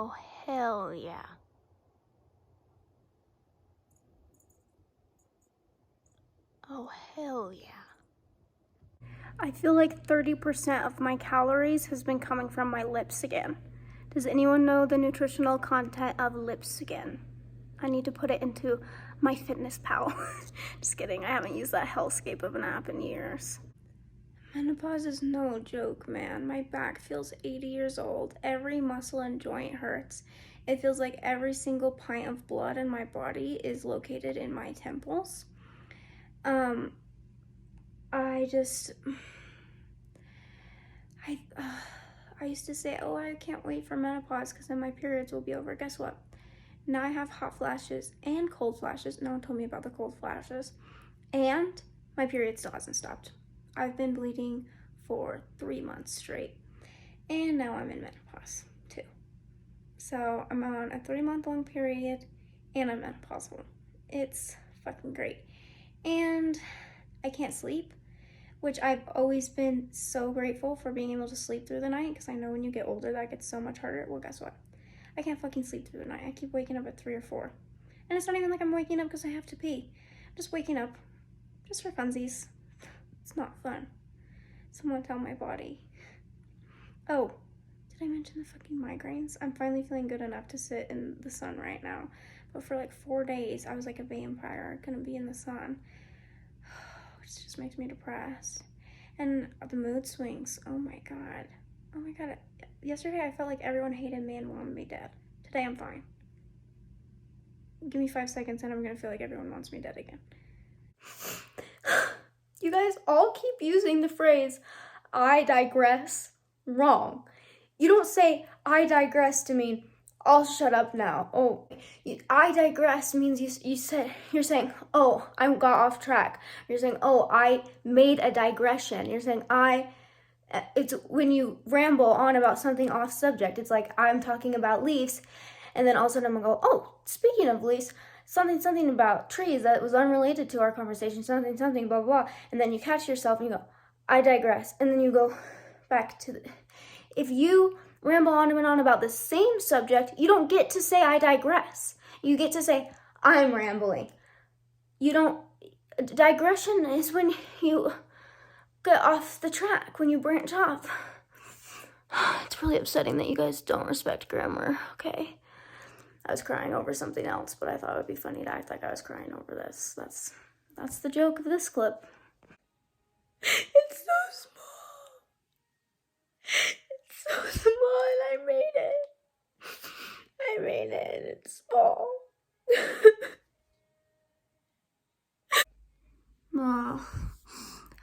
Oh, hell yeah. Oh, hell yeah. I feel like 30% of my calories has been coming from my lips again. Does anyone know the nutritional content of lips again? I need to put it into my fitness pal. Just kidding, I haven't used that hellscape of an app in years. Menopause is no joke, man. My back feels 80 years old. Every muscle and joint hurts. It feels like every single pint of blood in my body is located in my temples. I used to say, oh, I can't wait for menopause because then my periods will be over. Guess what? Now I have hot flashes and cold flashes. No one told me about the cold flashes. And my period still hasn't stopped. I've been bleeding for 3 months straight. And now I'm in menopause too. So I'm on a 3-month-long period and I'm menopausal. It's fucking great. And I can't sleep, which I've always been so grateful for being able to sleep through the night, because I know when you get older that gets so much harder. Well, guess what? I can't fucking sleep through the night. I keep waking up at 3 or 4. And it's not even like I'm waking up because I have to pee. I'm just waking up just for funsies. It's not fun. Someone tell my body. Oh, did I mention the fucking migraines? I'm finally feeling good enough to sit in the sun right now. But for like 4 days, I was like a vampire. I couldn't be in the sun. Which just makes me depressed. And the mood swings. Oh my god. Oh my god. Yesterday I felt like everyone hated me and wanted me dead. Today I'm fine. Give me 5 seconds and I'm gonna feel like everyone wants me dead again. You guys all keep using the phrase, I digress, wrong. You don't say, I digress to mean, I'll shut up now. Oh, I digress means you're saying, oh, I got off track. You're saying, oh, I made a digression. You're saying, it's when you ramble on about something off subject. It's like, I'm talking about leaves, and then all of a sudden I'm gonna go, oh, speaking of leaves, something about trees that was unrelated to our conversation, something, blah, blah, and then you catch yourself and you go, I digress, and then you go back to if you ramble on and on about the same subject, you don't get to say I digress. You get to say I'm rambling. Digression is when you get off the track, when you branch off. It's really upsetting that you guys don't respect grammar, okay? I was crying over something else, but I thought it would be funny to act like I was crying over this. That's the joke of this clip. It's so small. It's so small and I made it and it's small. Oh,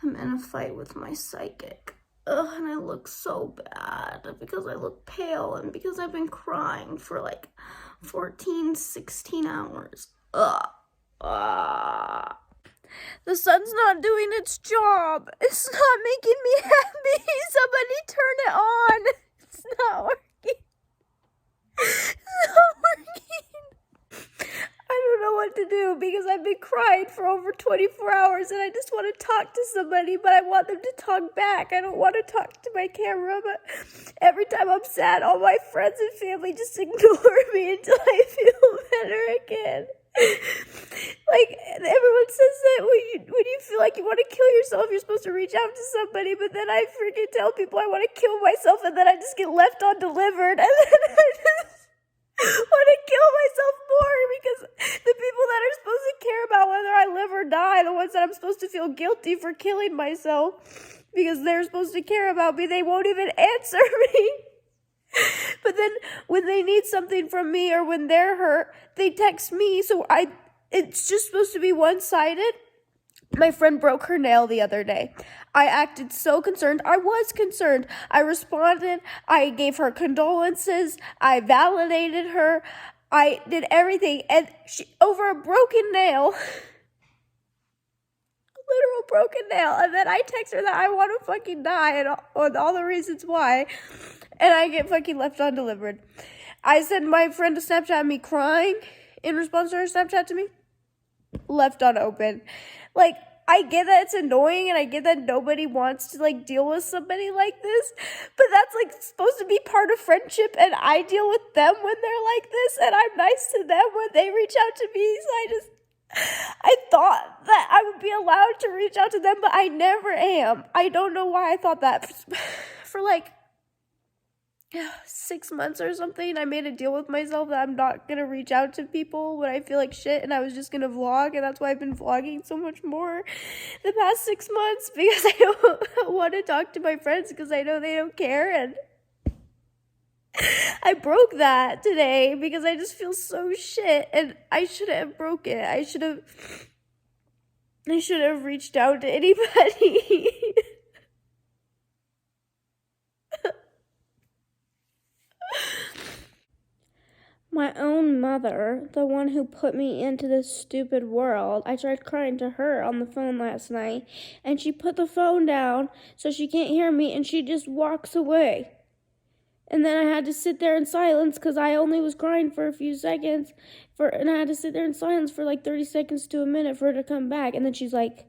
I'm in a fight with my psychic. Ugh, and I look so bad because I look pale and because I've been crying for like 14, 16 hours. Ugh. The sun's not doing its job. It's not making me happy. Somebody turn it on. It's not working. It's not working. I don't know what to do because I've been crying for over 24 hours and I just want to talk to somebody, but I want them to talk back. I don't want to talk to my camera, but every time I'm sad, all my friends and family just ignore me until I feel better again. Like, everyone says that when you feel like you want to kill yourself, you're supposed to reach out to somebody, but then I freaking tell people I want to kill myself and then I just get left undelivered, and then I just want to kill myself more because the people that are supposed to care about whether I live or die, the ones that I'm supposed to feel guilty for killing myself because they're supposed to care about me, they won't even answer me. But then when they need something from me or when they're hurt, they text me. So it's just supposed to be one-sided. My friend broke her nail the other day. I acted so concerned. I was concerned. I responded. I gave her condolences. I validated her. I did everything. And over a broken nail, literal broken nail. And then I text her that I want to fucking die and all the reasons why. And I get fucking left undelivered. I send my friend a Snapchat of me crying in response to her Snapchat to me. Left unopened. Like, I get that it's annoying and I get that nobody wants to like deal with somebody like this, but that's like supposed to be part of friendship, and I deal with them when they're like this, and I'm nice to them when they reach out to me. So I thought that I would be allowed to reach out to them, but I never am. I don't know why I thought that. For like 6 months or something, I made a deal with myself that I'm not gonna reach out to people when I feel like shit, and I was just gonna vlog, and that's why I've been vlogging so much more the past 6 months, because I don't want to talk to my friends because I know they don't care. And I broke that today because I just feel so shit, and I shouldn't have broken it. I should have reached out to anybody. My own mother, the one who put me into this stupid world, I tried crying to her on the phone last night, and she put the phone down so she can't hear me, and she just walks away. And then I had to sit there in silence because I only was crying for a few seconds, and I had to sit there in silence for like 30 seconds to a minute for her to come back. And then she's like,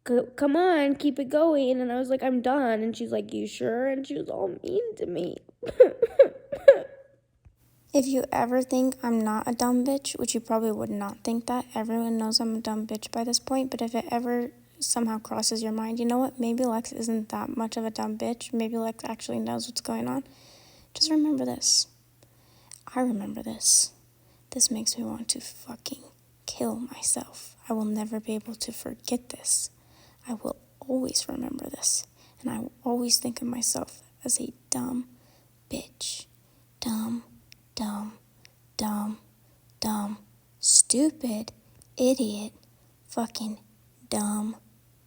come on, keep it going. And I was like, I'm done. And she's like, you sure? And she was all mean to me. If you ever think I'm not a dumb bitch, which you probably would not think that, everyone knows I'm a dumb bitch by this point, but if it ever somehow crosses your mind, you know what, maybe Lex isn't that much of a dumb bitch, maybe Lex actually knows what's going on, just remember this. I remember this. This makes me want to fucking kill myself. I will never be able to forget this. I will always remember this, and I will always think of myself as a dumb bitch. Dumb, stupid, idiot, fucking dumb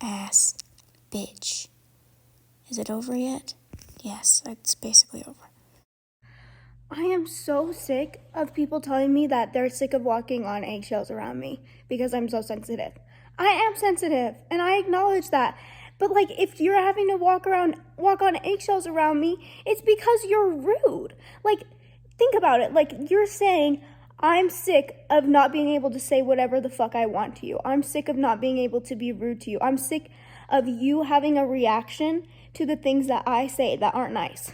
ass bitch. Is it over yet? Yes, it's basically over. I am so sick of people telling me that they're sick of walking on eggshells around me because I'm so sensitive. I am sensitive, and I acknowledge that. But like, if you're having to walk on eggshells around me, it's because you're rude. Like, think about it. Like, you're saying, I'm sick of not being able to say whatever the fuck I want to you. I'm sick of not being able to be rude to you. I'm sick of you having a reaction to the things that I say that aren't nice.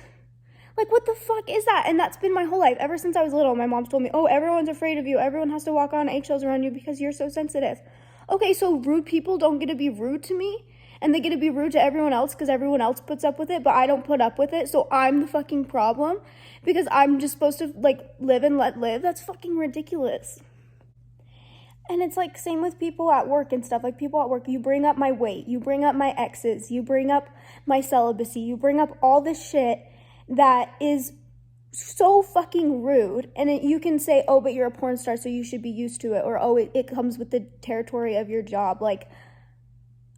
Like, what the fuck is that? And that's been my whole life. Ever since I was little, my mom's told me, oh, everyone's afraid of you. Everyone has to walk on eggshells around you because you're so sensitive. Okay, so rude people don't get to be rude to me, and they get to be rude to everyone else because everyone else puts up with it, but I don't put up with it, so I'm the fucking problem because I'm just supposed to, like, live and let live? That's fucking ridiculous. And it's like same with people at work and stuff. Like, people at work, you bring up my weight, you bring up my exes, you bring up my celibacy, you bring up all this shit that is so fucking rude, and you can say, oh, but you're a porn star, so you should be used to it, or oh, it comes with the territory of your job. Like,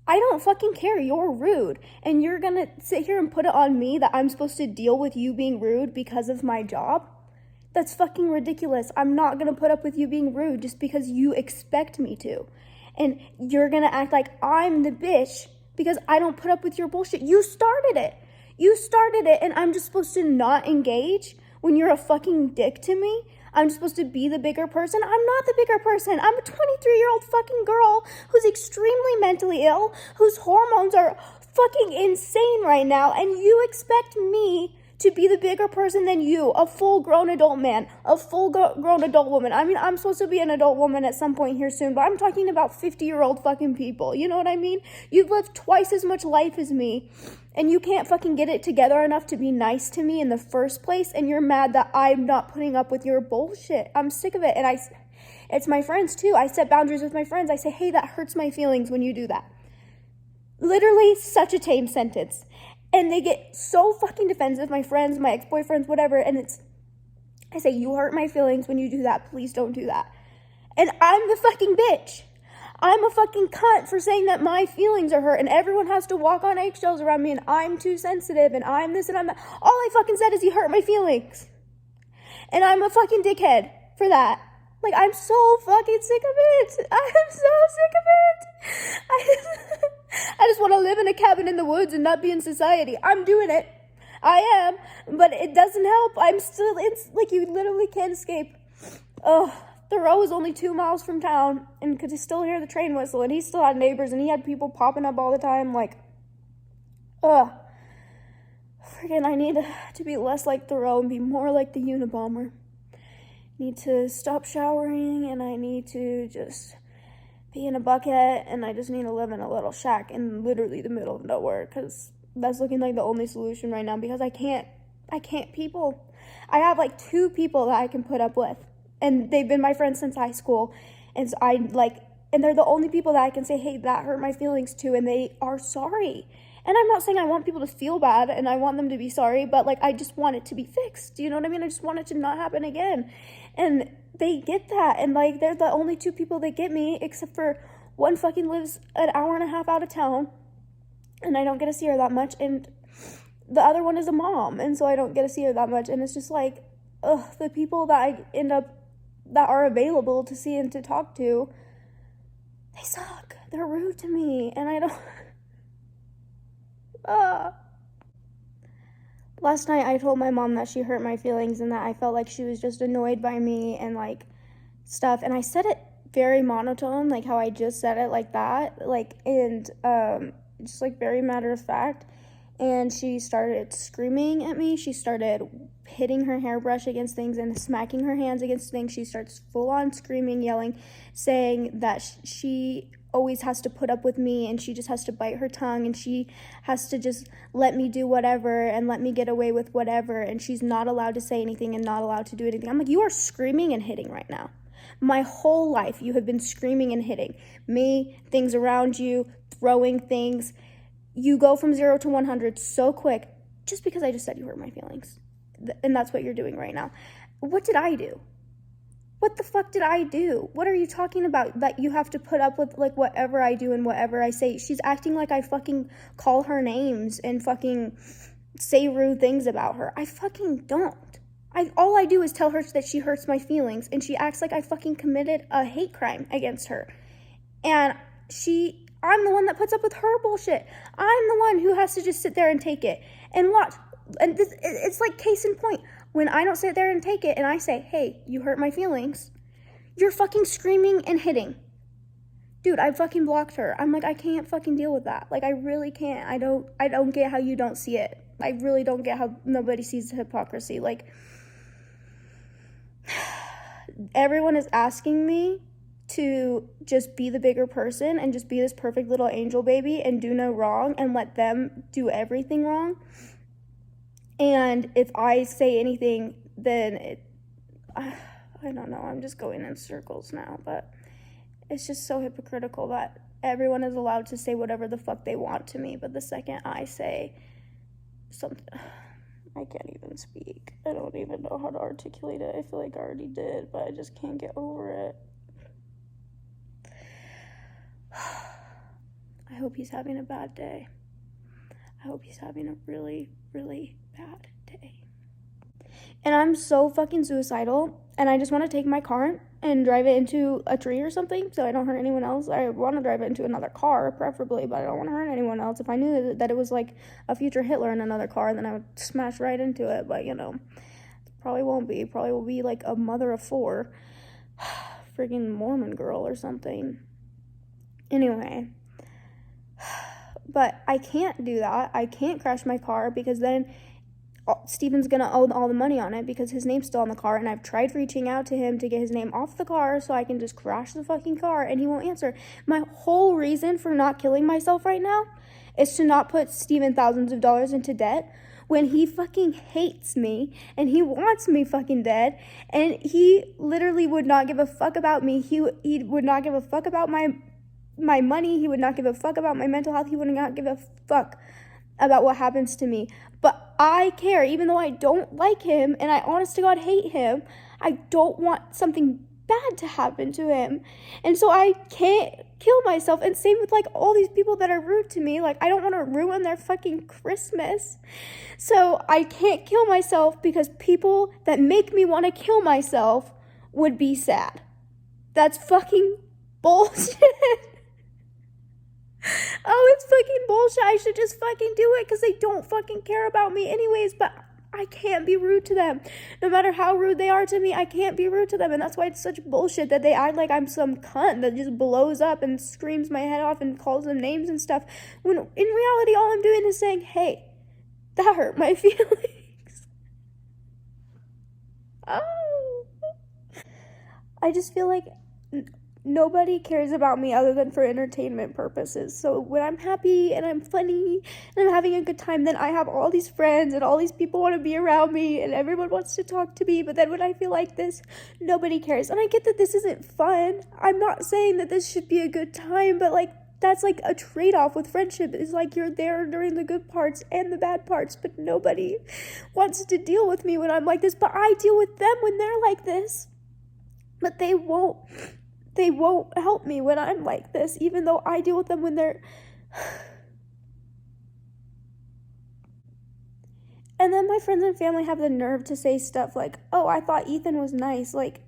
I don't fucking care. You're rude, and you're gonna sit here and put it on me that I'm supposed to deal with you being rude because of my job? That's fucking ridiculous. I'm not gonna put up with you being rude just because you expect me to, and you're gonna act like I'm the bitch because I don't put up with your bullshit. You started it, and I'm just supposed to not engage when you're a fucking dick to me? I'm supposed to be the bigger person? I'm not the bigger person. I'm a 23-year-old fucking girl who's extremely mentally ill, whose hormones are fucking insane right now, and you expect me to be the bigger person than you, a full-grown adult man, a full-grown adult woman. I mean, I'm supposed to be an adult woman at some point here soon, but I'm talking about 50-year-old fucking people. You know what I mean? You've lived twice as much life as me, and you can't fucking get it together enough to be nice to me in the first place, and you're mad that I'm not putting up with your bullshit. I'm sick of it, and it's my friends too. I set boundaries with my friends. I say, hey, that hurts my feelings when you do that. Literally such a tame sentence. And they get so fucking defensive, my friends, my ex-boyfriends, whatever, and I say, you hurt my feelings when you do that. Please don't do that. And I'm the fucking bitch. I'm a fucking cunt for saying that my feelings are hurt and everyone has to walk on eggshells around me and I'm too sensitive and I'm this and I'm that. All I fucking said is he hurt my feelings. And I'm a fucking dickhead for that. Like, I'm so fucking sick of it. I am so sick of it. I just want to live in a cabin in the woods and not be in society. I'm doing it. I am. But it doesn't help. It's like you literally can't escape. Oh, Thoreau was only 2 miles from town and could still hear the train whistle, and he still had neighbors, and he had people popping up all the time, like, ugh. Friggin', I need to be less like Thoreau and be more like the Unabomber. Need to stop showering, and I need to just be in a bucket, and I just need to live in a little shack in literally the middle of nowhere, because that's looking like the only solution right now, because I can't people. I have like 2 people that I can put up with, and they've been my friends since high school, and so and they're the only people that I can say, hey, that hurt my feelings to, and they are sorry. And I'm not saying I want people to feel bad and I want them to be sorry, but like I just want it to be fixed. You know what I mean? I just want it to not happen again. And they get that. And like they're the only 2 people that get me, except for one fucking lives an hour and a half out of town and I don't get to see her that much. And the other one is a mom. And so I don't get to see her that much. And it's just like, the people that I end up that are available to see and to talk to, they suck. They're rude to me. And I don't... Last night I told my mom that she hurt my feelings and that I felt like she was just annoyed by me and like stuff, and I said it very monotone, like how I just said it, like that, like, and just like very matter of fact. And she started screaming at me. She started hitting her hairbrush against things and smacking her hands against things. She starts full on screaming, yelling, saying that she always has to put up with me and she just has to bite her tongue and she has to just let me do whatever and let me get away with whatever, and she's not allowed to say anything and not allowed to do anything. I'm like, you are screaming and hitting right now. My whole life you have been screaming and hitting me, things around you, throwing things. You go from 0 to 100 so quick just because I just said you hurt my feelings. And that's what you're doing right now. What did I do? What the fuck did I do? What are you talking about that you have to put up with, like, whatever I do and whatever I say? She's acting like I fucking call her names and fucking say rude things about her. I fucking don't. All I do is tell her that she hurts my feelings, and she acts like I fucking committed a hate crime against her. And I'm the one that puts up with her bullshit. I'm the one who has to just sit there and take it and watch. And it's like case in point. When I don't sit there and take it and I say, hey, you hurt my feelings, you're fucking screaming and hitting. Dude, I fucking blocked her. I'm like, I can't fucking deal with that. Like, I really can't. I don't get how you don't see it. I really don't get how nobody sees the hypocrisy. Like, everyone is asking me to just be the bigger person and just be this perfect little angel baby and do no wrong and let them do everything wrong. And if I say anything, then I don't know, I'm just going in circles now, but it's just so hypocritical that everyone is allowed to say whatever the fuck they want to me, but the second I say something, I can't even speak. I don't even know how to articulate it. I feel like I already did, but I just can't get over it. I hope he's having a bad day. I hope he's having a really, really bad day. And I'm so fucking suicidal, and I just want to take my car and drive it into a tree or something so I don't hurt anyone else. I want to drive it into another car, preferably, but I don't want to hurt anyone else. If I knew that it was like a future Hitler in another car, then I would smash right into it, but you know, probably won't be. Probably will be like a mother of 4. Friggin' Mormon girl or something. Anyway. But I can't do that. I can't crash my car because then Steven's gonna owe all the money on it because his name's still on the car, and I've tried reaching out to him to get his name off the car so I can just crash the fucking car, and he won't answer. My whole reason for not killing myself right now is to not put Steven thousands of dollars into debt when he fucking hates me and he wants me fucking dead, and he literally would not give a fuck about me. He would not give a fuck about my money. He would not give a fuck about my mental health. He would not give a fuck about what happens to me. But I care, even though I don't like him and I honest to God hate him. I don't want something bad to happen to him. And so I can't kill myself. And same with like all these people that are rude to me. Like, I don't want to ruin their fucking Christmas. So I can't kill myself because people that make me want to kill myself would be sad. That's fucking bullshit. Oh, it's fucking bullshit. I should just fucking do it because they don't fucking care about me anyways. But I can't be rude to them. No matter how rude they are to me, I can't be rude to them. And that's why it's such bullshit that they act like I'm some cunt that just blows up and screams my head off and calls them names and stuff. When in reality, all I'm doing is saying, hey, that hurt my feelings. Oh. I just feel like nobody cares about me other than for entertainment purposes. So when I'm happy and I'm funny and I'm having a good time, then I have all these friends and all these people want to be around me and everyone wants to talk to me. But then when I feel like this, nobody cares. And I get that this isn't fun. I'm not saying that this should be a good time, but like that's like a trade-off with friendship. It's like you're there during the good parts and the bad parts, but nobody wants to deal with me when I'm like this. But I deal with them when they're like this. But they won't help me when I'm like this, even though I deal with them when they're... And then my friends and family have the nerve to say stuff like, oh, I thought Ethan was nice. Like,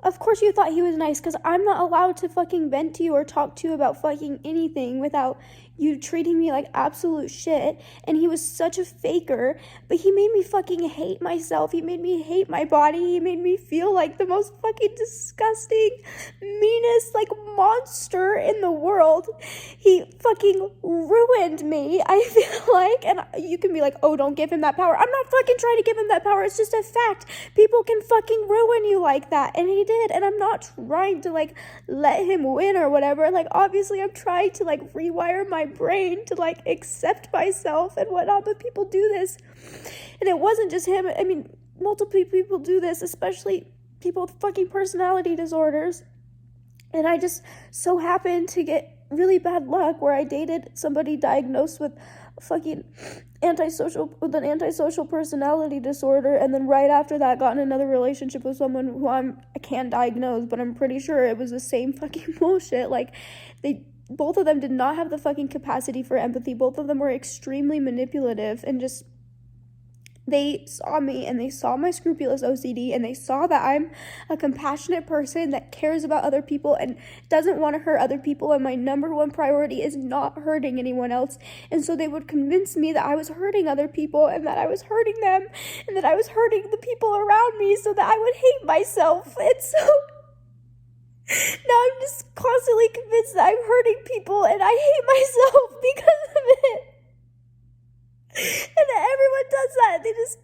of course you thought he was nice, because I'm not allowed to fucking vent to you or talk to you about fucking anything without you treating me like absolute shit. And he was such a faker, but he made me fucking hate myself. He made me hate my body. He made me feel like the most fucking disgusting, meanest, like, monster in the world. He fucking ruined me, I feel like. And you can be like, oh, don't give him that power. I'm not fucking trying to give him that power. It's just a fact. People can fucking ruin you like that. And he did. And I'm not trying to, like, let him win or whatever. Like, obviously, I'm trying to, like, rewire my brain to, like, accept myself and whatnot. But people do this. And it wasn't just him. I mean, multiple people do this, especially people with fucking personality disorders. And I just so happened to get really bad luck where I dated somebody diagnosed with fucking an antisocial personality disorder, and then right after that got in another relationship with someone who I can't diagnose, but I'm pretty sure it was the same fucking bullshit. Like, both of them did not have the fucking capacity for empathy. Both of them were extremely manipulative, and just they saw me and they saw my scrupulous OCD, and they saw that I'm a compassionate person that cares about other people and doesn't want to hurt other people, and my number one priority is not hurting anyone else. And so they would convince me that I was hurting other people and that I was hurting them and that I was hurting the people around me so that I would hate myself. And so now I'm just constantly convinced that I'm hurting people and I hate myself because of it. And everyone does that. They just,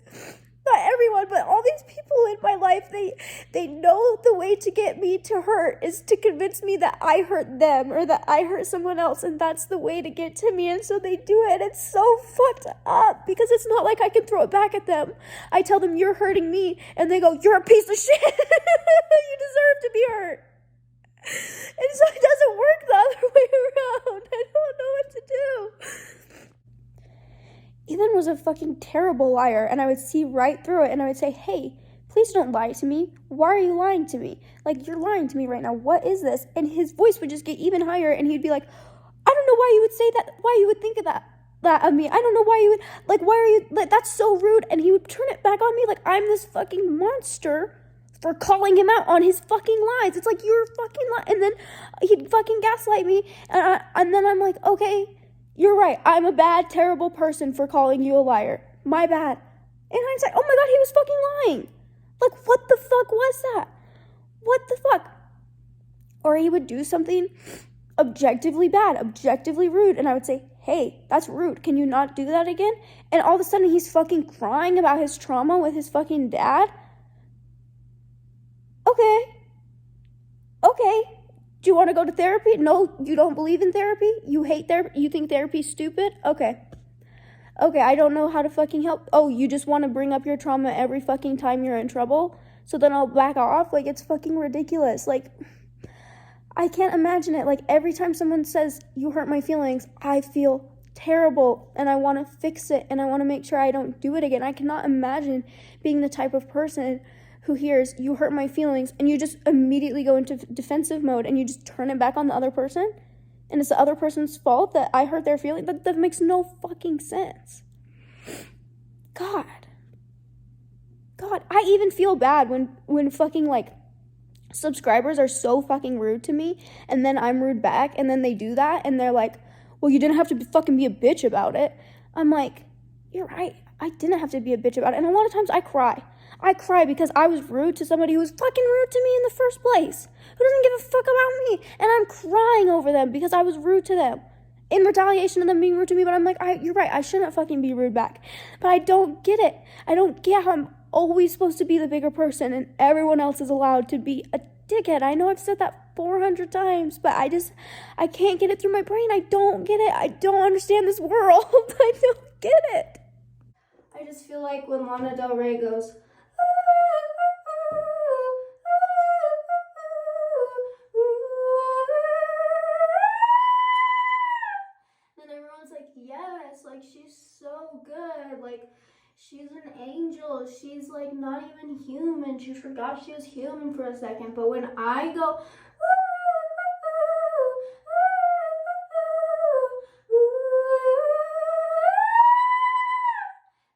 not everyone, but all these people in my life, they know the way to get me to hurt is to convince me that I hurt them or that I hurt someone else, and that's the way to get to me. And so they do it, and it's so fucked up because it's not like I can throw it back at them. I tell them, you're hurting me, and they go, you're a piece of shit. You deserve to be hurt. And so it doesn't work the other way around. I don't know what to do. Ethan was a fucking terrible liar, and I would see right through it, and I would say, hey, please don't lie to me. Why are you lying to me? Like, you're lying to me right now. What is this? And his voice would just get even higher, and he'd be like, I don't know why you would say that, why you would think of that of me. I don't know why you would, like, why are you, like, that's so rude. And he would turn it back on me like I'm this fucking monster for calling him out on his fucking lies. It's like, you're fucking lying. And then he'd fucking gaslight me, and then I'm like, okay, you're right. I'm a bad, terrible person for calling you a liar. My bad. In hindsight, oh my God, he was fucking lying. Like, what the fuck was that? What the fuck? Or he would do something objectively bad, objectively rude, and I would say, hey, that's rude. Can you not do that again? And all of a sudden, he's fucking crying about his trauma with his fucking dad. Okay. Do you want to go to therapy? No, you don't believe in therapy? You hate therapy? You think therapy's stupid? Okay, I don't know how to fucking help. Oh, you just want to bring up your trauma every fucking time you're in trouble? So then I'll back off? Like, it's fucking ridiculous. Like, I can't imagine it. Like, every time someone says, you hurt my feelings, I feel terrible, and I want to fix it, and I want to make sure I don't do it again. I cannot imagine being the type of person who hears, you hurt my feelings, and you just immediately go into defensive mode, and you just turn it back on the other person, and it's the other person's fault that I hurt their feelings. That makes no fucking sense. God, I even feel bad when fucking, like, subscribers are so fucking rude to me, and then I'm rude back, and then they do that, and they're like, well, you didn't have to fucking be a bitch about it. I'm like, you're right. I didn't have to be a bitch about it. And a lot of times I cry. I cry because I was rude to somebody who was fucking rude to me in the first place. Who doesn't give a fuck about me? And I'm crying over them because I was rude to them. In retaliation of them being rude to me, but I'm like, you're right, I shouldn't fucking be rude back. But I don't get it. I don't get how I'm always supposed to be the bigger person and everyone else is allowed to be a dickhead. I know I've said that 400 times, but I can't get it through my brain. I don't get it. I don't understand this world. I don't get it. I just feel like when Lana Del Rey goes, and everyone's like, yes, like she's so good, like she's an angel, she's like not even human, she forgot she was human for a second. But when I go,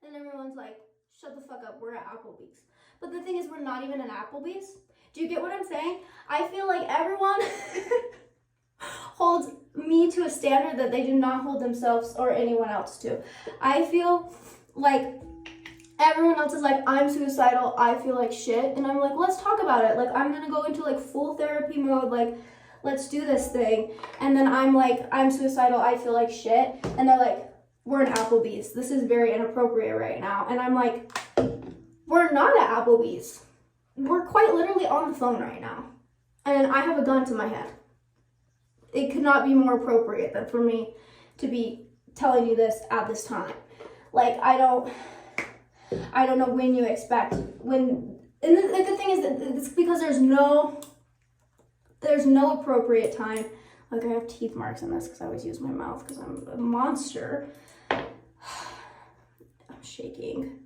then everyone's like, shut the fuck up, we're at Applebee's. But the thing is, we're not even at Applebee's. Do you get what I'm saying? I feel like everyone holds me to a standard that they do not hold themselves or anyone else to. I feel like everyone else is like, I'm suicidal, I feel like shit, and I'm like, let's talk about it. Like, I'm gonna go into like full therapy mode, like, let's do this thing. And then I'm like, I'm suicidal, I feel like shit, and they're like, we're in Applebee's, this is very inappropriate right now. And I'm like, we're not at Applebee's, we're quite literally on the phone right now, and I have a gun to my head. It could not be more appropriate than for me to be telling you this at this time. Like, I don't know when you expect, and the thing is that it's because there's no appropriate time. Like, I have teeth marks in this because I always use my mouth because I'm a monster. I'm shaking.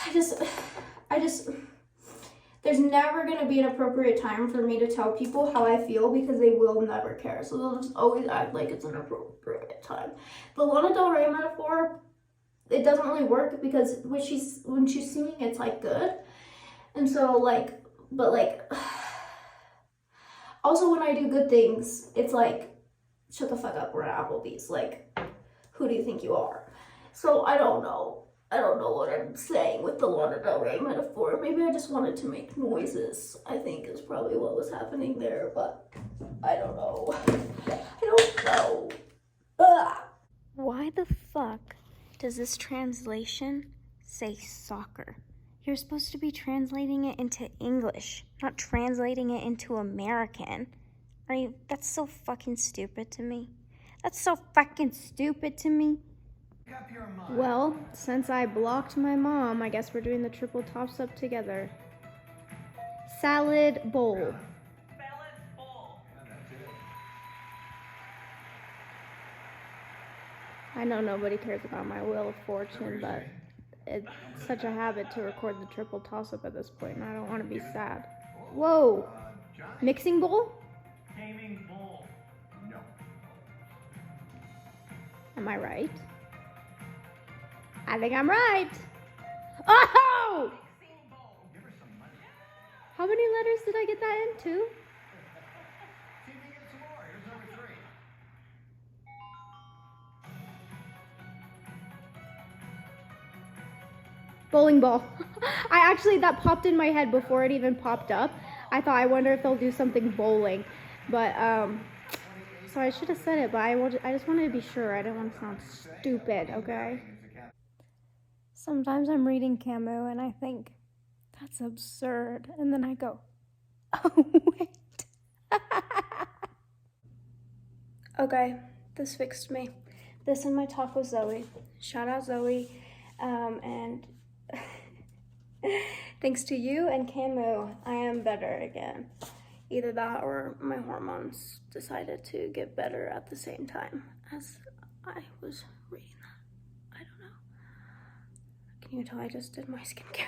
I just, there's never going to be an appropriate time for me to tell people how I feel because they will never care. So they'll just always act like it's an appropriate time. The Lana Del Rey metaphor, it doesn't really work because when she's singing, it's like good. And so like, but like, also when I do good things, it's like, shut the fuck up, we're at Applebee's. Like, who do you think you are? So I don't know what I'm saying with the Lana Del Rey metaphor. Maybe I just wanted to make noises, I think is probably what was happening there, but I don't know. Ugh. Why the fuck does this translation say soccer? You're supposed to be translating it into English, not translating it into American. That's so fucking stupid to me. Well, since I blocked my mom, I guess we're doing the triple toss-up together. Salad bowl. I know nobody cares about my Wheel of Fortune, but it's such a habit to record the triple toss-up at this point, and I don't want to be sad. Whoa! Mixing bowl? Gaming bowl. No. Am I right? I think I'm right. Oh! How many letters did I get that in? 2? See if you get some more. Here's number 3. Bowling ball. That popped in my head before it even popped up. I thought, I wonder if they'll do something bowling. But, so I should have said it, but I just wanted to be sure. I didn't want to sound stupid, okay? Sometimes I'm reading Camus and I think, that's absurd. And then I go, oh, wait. Okay, this fixed me. This and my talk with Zoe. Shout out Zoe. And thanks to you and Camus, I am better again. Either that or my hormones decided to get better at the same time as I was reading that. I don't know. Can you tell I just did my skincare?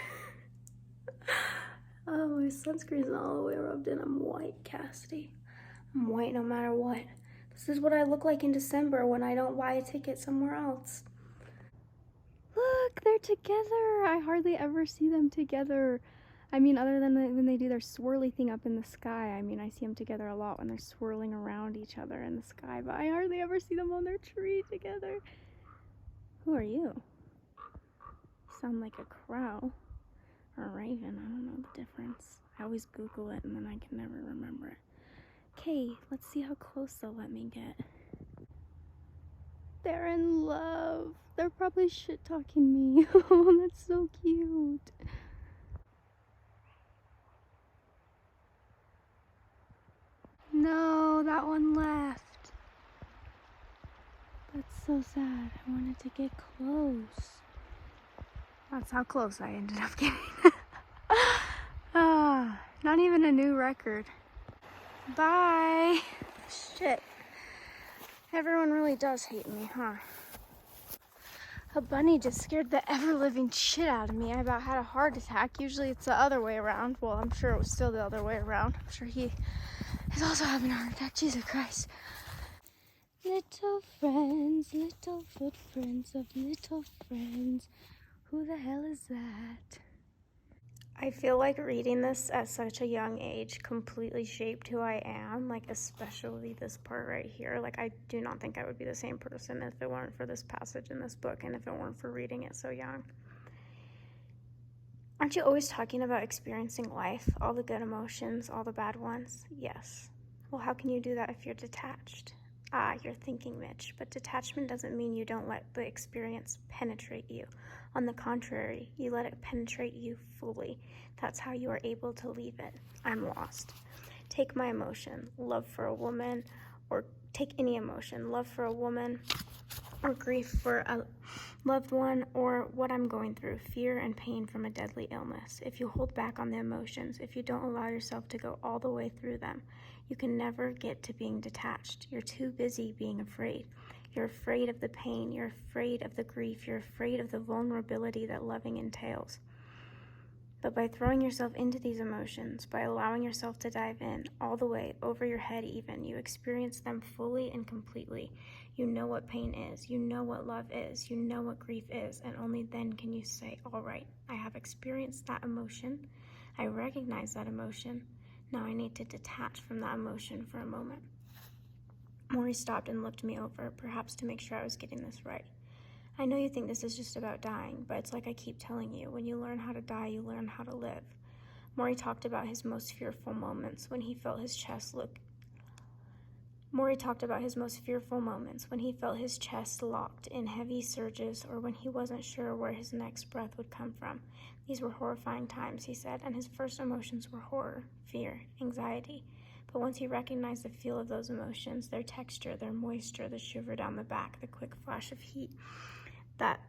Oh, my sunscreen's all the way rubbed in. I'm white, Cassidy. I'm white no matter what. This is what I look like in December when I don't buy a ticket somewhere else. Look, they're together. I hardly ever see them together. I mean, other than when they do their swirly thing up in the sky. I mean, I see them together a lot when they're swirling around each other in the sky, but I hardly ever see them on their tree together. Who are you? sound like a crow or a raven. I don't know the difference. I always Google it and then I can never remember it. Okay, let's see how close they'll let me get. They're in love. They're probably shit-talking me. Oh, that's so cute. No, that one left. That's so sad. I wanted to get close. That's how close I ended up getting. Not even a new record. Bye. Shit. Everyone really does hate me, huh? A bunny just scared the ever-living shit out of me. I about had a heart attack. Usually it's the other way around. Well, I'm sure it was still the other way around. I'm sure he is also having a heart attack. Jesus Christ. Little friends, little footprints of little friends. Who the hell is that? I feel like reading this at such a young age completely shaped who I am, like especially this part right here. Like I do not think I would be the same person if it weren't for this passage in this book and if it weren't for reading it so young. Aren't you always talking about experiencing life, all the good emotions, all the bad ones? Yes. Well, how can you do that if you're detached? Ah, you're thinking, Mitch, but detachment doesn't mean you don't let the experience penetrate you. On the contrary, you let it penetrate you fully. That's how you are able to leave it. I'm lost. Take my emotion, love for a woman, or take any emotion, love for a woman, or grief for a loved one, or what I'm going through, fear and pain from a deadly illness. If you hold back on the emotions, if you don't allow yourself to go all the way through them, you can never get to being detached. You're too busy being afraid. You're afraid of the pain. You're afraid of the grief. You're afraid of the vulnerability that loving entails. But by throwing yourself into these emotions, by allowing yourself to dive in all the way, over your head even, you experience them fully and completely. You know what pain is. You know what love is. You know what grief is. And only then can you say, all right, I have experienced that emotion. I recognize that emotion. Now I need to detach from that emotion for a moment. Maury stopped and looked me over, perhaps to make sure I was getting this right. I know you think this is just about dying, but it's like I keep telling you, when you learn how to die, you learn how to live. Maury talked about his most fearful moments when he felt his chest locked in heavy surges, or when he wasn't sure where his next breath would come from. These were horrifying times, he said, and his first emotions were horror, fear, anxiety. But once he recognized the feel of those emotions, their texture, their moisture, the shiver down the back, the quick flash of heat that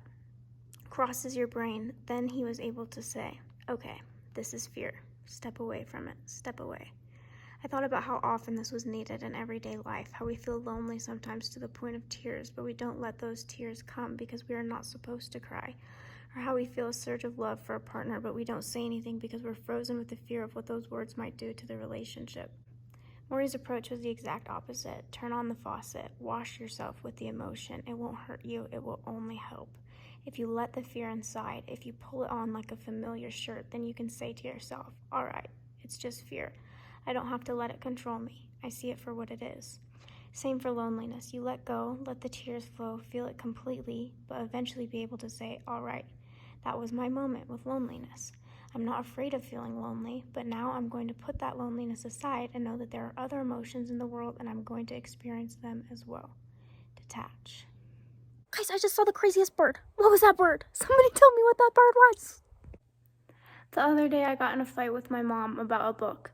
crosses your brain, then he was able to say, okay, this is fear. Step away from it. Step away. I thought about how often this was needed in everyday life, how we feel lonely sometimes to the point of tears, but we don't let those tears come because we are not supposed to cry, or how we feel a surge of love for a partner, but we don't say anything because we're frozen with the fear of what those words might do to the relationship. Maury's approach was the exact opposite. Turn on the faucet. Wash yourself with the emotion. It won't hurt you. It will only help. If you let the fear inside, if you pull it on like a familiar shirt, then you can say to yourself, all right, it's just fear. I don't have to let it control me. I see it for what it is. Same for loneliness. You let go, let the tears flow, feel it completely, but eventually be able to say, all right, that was my moment with loneliness. I'm not afraid of feeling lonely, but now I'm going to put that loneliness aside and know that there are other emotions in the world and I'm going to experience them as well. Detach. Guys, I just saw the craziest bird. What was that bird? Somebody tell me what that bird was. The other day I got in a fight with my mom about a book.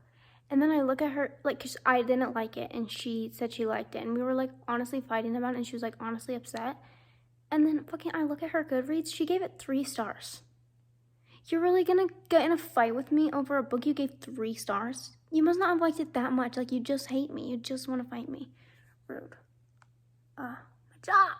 And then I look at her, like, 'cause I didn't like it and she said she liked it. And we were, like, honestly fighting about it and she was, like, honestly upset. And then I look at her Goodreads, she gave it 3 stars. You're really gonna get in a fight with me over a book you gave 3 stars? You must not have liked it that much. Like, you just hate me. You just want to fight me. Rude. My job.